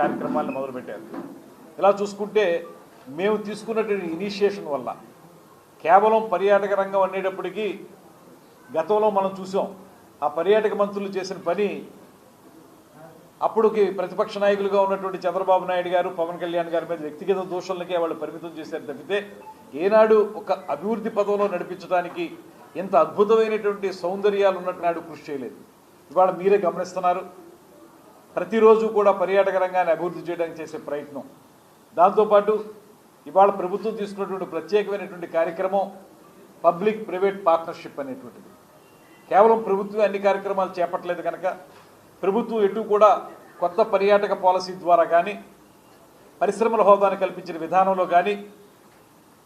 కార్యక్రమాలను మొదలుపెట్టారు. ఇలా చూసుకుంటే మేము తీసుకున్నటువంటి ఇనిషియేషన్ వల్ల కేవలం పర్యాటక రంగం అనేటప్పటికీ గతంలో మనం చూసాం ఆ పర్యాటక మంత్రులు చేసిన పని అప్పుడుకి ప్రతిపక్ష నాయకులుగా ఉన్నటువంటి చంద్రబాబు నాయుడు గారు పవన్ కళ్యాణ్ గారి మీద వ్యక్తిగత దోషులకే వాళ్ళు పరిమితం చేశారు తప్పితే ఏనాడు ఒక అభివృద్ధి పదంలో నడిపించడానికి ఎంత అద్భుతమైనటువంటి సౌందర్యాలు ఉన్నట్టు నాడు కృషి చేయలేదు. ఇవాళ మీరే గమనిస్తున్నారు, ప్రతిరోజు కూడా పర్యాటక రంగాన్ని అభివృద్ధి చేయడానికి చేసే ప్రయత్నం. దాంతోపాటు ఇవాళ ప్రభుత్వం తీసుకున్నటువంటి ప్రత్యేకమైనటువంటి కార్యక్రమం పబ్లిక్ ప్రైవేట్ పార్ట్నర్షిప్ అనేటువంటిది. కేవలం ప్రభుత్వం అన్ని కార్యక్రమాలు చేపట్టలేదు కనుక ప్రభుత్వం ఎటు కూడా కొత్త పర్యాటక పాలసీ ద్వారా కానీ పరిశ్రమల హోదాను కల్పించిన విధానంలో కానీ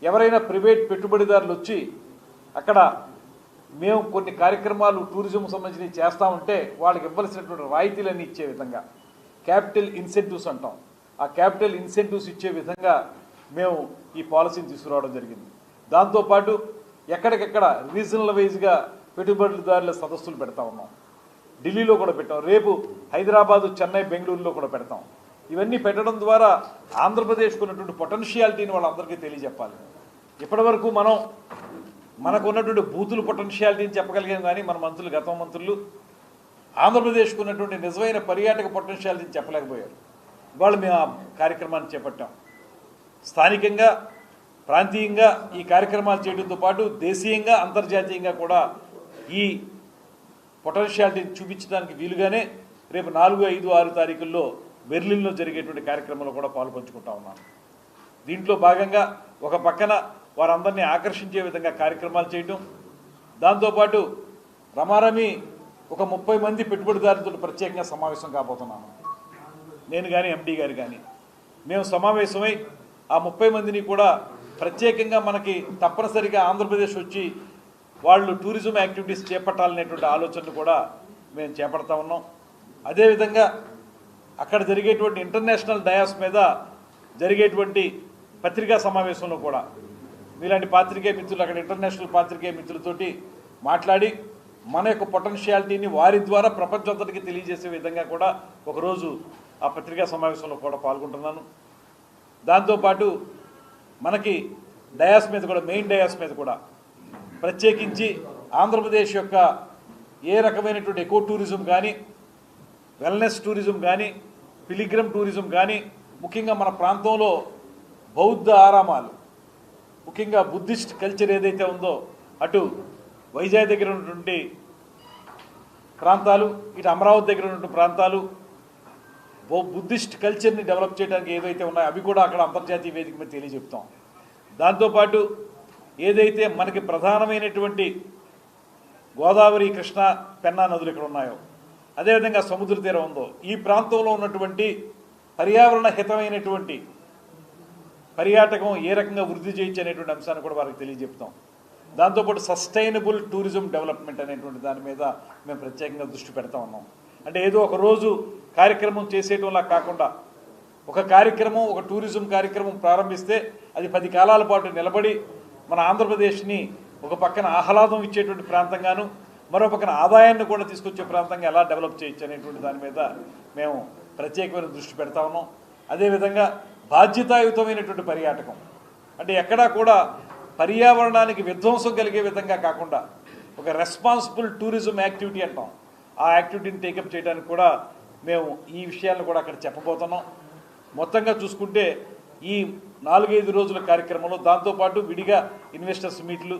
ఎవరైనా ప్రైవేట్ పెట్టుబడిదారులు వచ్చి అక్కడ మేము కొన్ని కార్యక్రమాలు టూరిజం సంబంధించి చేస్తూ ఉంటే వాళ్ళకి ఇవ్వాల్సినటువంటి రాయితీలన్నీ ఇచ్చే విధంగా క్యాపిటల్ ఇన్సెంటివ్స్ అంటాం, ఆ క్యాపిటల్ ఇన్సెంటివ్స్ ఇచ్చే విధంగా మేము ఈ పాలసీని తీసుకురావడం జరిగింది. దాంతోపాటు ఎక్కడికెక్కడ రీజనల్ వైజ్గా పెట్టుబడిదారుల సదస్సులు పెడతా ఉన్నాం. ఢిల్లీలో కూడా పెట్టాం, రేపు హైదరాబాదు, చెన్నై, బెంగళూరులో కూడా పెడతాం. ఇవన్నీ పెట్టడం ద్వారా ఆంధ్రప్రదేశ్కు ఉన్నటువంటి పొటెన్షియాలిటీని వాళ్ళందరికీ తెలియజెప్పాలి. ఇప్పటి వరకు మనకు ఉన్నటువంటి బూతులు పొటెన్షియాలిటీని చెప్పగలిగాం, కానీ మన మంత్రులు, గత మంత్రులు ఆంధ్రప్రదేశ్కు ఉన్నటువంటి నిజమైన పర్యాటక పొటెన్షియాలిటీని చెప్పలేకపోయారు. ఇవాళ మేము ఆ కార్యక్రమాన్ని చేపట్టాం. స్థానికంగా, ప్రాంతీయంగా ఈ కార్యక్రమాలు చేయడంతో పాటు దేశీయంగా, అంతర్జాతీయంగా కూడా ఈ పొటెన్షియాలిటీని చూపించడానికి వీలుగానే రేపు 4, 5, 6 తారీఖుల్లో బెర్లిన్లో జరిగేటువంటి కార్యక్రమంలో కూడా పాల్పంచుకుంటా ఉన్నాను. దీంట్లో భాగంగా ఒక పక్కన వారందరినీ ఆకర్షించే విధంగా కార్యక్రమాలు చేయటం, దాంతోపాటు రమారమి ఒక 30 మంది పెట్టుబడిదారులతో ప్రత్యేకంగా సమావేశం కాబోతున్నాను. నేను కానీ, ఎండీ గారు కానీ మేము సమావేశమై ఆ 30 మందిని కూడా ప్రత్యేకంగా మనకి తప్పనిసరిగా ఆంధ్రప్రదేశ్ వచ్చి వాళ్ళు టూరిజం యాక్టివిటీస్ చేపట్టాలనేటువంటి ఆలోచనను కూడా మేము చేపడతా ఉన్నాం. అదేవిధంగా అక్కడ జరిగేటువంటి ఇంటర్నేషనల్ డయాస్ మీద జరిగేటువంటి పత్రికా సమావేశంలో కూడా మీలాంటి పాత్రికేయ మిత్రులు, అక్కడ ఇంటర్నేషనల్ పాత్రికేయ మిత్రులతోటి మాట్లాడి మన యొక్క పొటెన్షియాలిటీని వారి ద్వారా ప్రపంచంతటికి తెలియజేసే విధంగా కూడా ఒకరోజు ఆ పత్రికా సమావేశంలో కూడా పాల్గొంటున్నాను. దాంతోపాటు మనకి డయాస్ మీద కూడా, మెయిన్ డయాస్ మీద కూడా ప్రత్యేకించి ఆంధ్రప్రదేశ్ యొక్క ఏ రకమైనటువంటి ఎకో టూరిజం కానీ, వెల్నెస్ టూరిజం కానీ, పిలిగ్రమ్ టూరిజం కానీ, ముఖ్యంగా మన ప్రాంతంలో బౌద్ధ ఆరామాలు, ముఖ్యంగా బుద్ధిస్ట్ కల్చర్ ఏదైతే ఉందో అటు వైజాగ్ దగ్గర ఉన్నటువంటి ప్రాంతాలు, ఇటు అమరావతి దగ్గర ఉన్నటువంటి ప్రాంతాలు, బుద్ధిస్ట్ కల్చర్ని డెవలప్ చేయడానికి ఏదైతే ఉన్నాయో అవి కూడా అక్కడ అంతర్జాతీయ వేదిక మీద తెలియజెప్తాం. దాంతోపాటు ఏదైతే మనకి ప్రధానమైనటువంటి గోదావరి, కృష్ణ, పెన్నా నదులు ఇక్కడ ఉన్నాయో, అదేవిధంగా సముద్ర తీరం ఉందో, ఈ ప్రాంతంలో ఉన్నటువంటి పర్యావరణ హితమైనటువంటి పర్యాటకం ఏ రకంగా వృద్ధి చేయొచ్చు అనేటువంటి అంశాన్ని కూడా వారికి తెలియజెప్తాం. దాంతోపాటు సస్టైనబుల్ టూరిజం డెవలప్మెంట్ అనేటువంటి దాని మీద మేము ప్రత్యేకంగా దృష్టి పెడతా ఉన్నాం. అంటే ఏదో ఒక రోజు కార్యక్రమం చేసేయటంలా కాకుండా ఒక కార్యక్రమం, ఒక టూరిజం కార్యక్రమం ప్రారంభిస్తే అది 10 కాలాల పాటు నిలబడి మన ఆంధ్రప్రదేశ్ని ఒక పక్కన ఆహ్లాదం ఇచ్చేటువంటి ప్రాంతంగాను, మరో పక్కన ఆదాయాన్ని కూడా తీసుకొచ్చే ప్రాంతంగా ఎలా డెవలప్ చేయొచ్చు అనేటువంటి దాని మీద మేము ప్రత్యేకమైన దృష్టి పెడతా ఉన్నాం. అదేవిధంగా బాధ్యతాయుతమైనటువంటి పర్యాటకం, అంటే ఎక్కడా కూడా పర్యావరణానికి విధ్వంసం కలిగే విధంగా కాకుండా ఒక రెస్పాన్సిబుల్ టూరిజం యాక్టివిటీ అంటాం, ఆ యాక్టివిటీని టేకప్ చేయడానికి కూడా మేము ఈ విషయాలను కూడా అక్కడ చెప్పబోతున్నాం. మొత్తంగా చూసుకుంటే ఈ 4-5 రోజుల కార్యక్రమంలో దాంతోపాటు విడిగా ఇన్వెస్టర్స్ మీట్లు,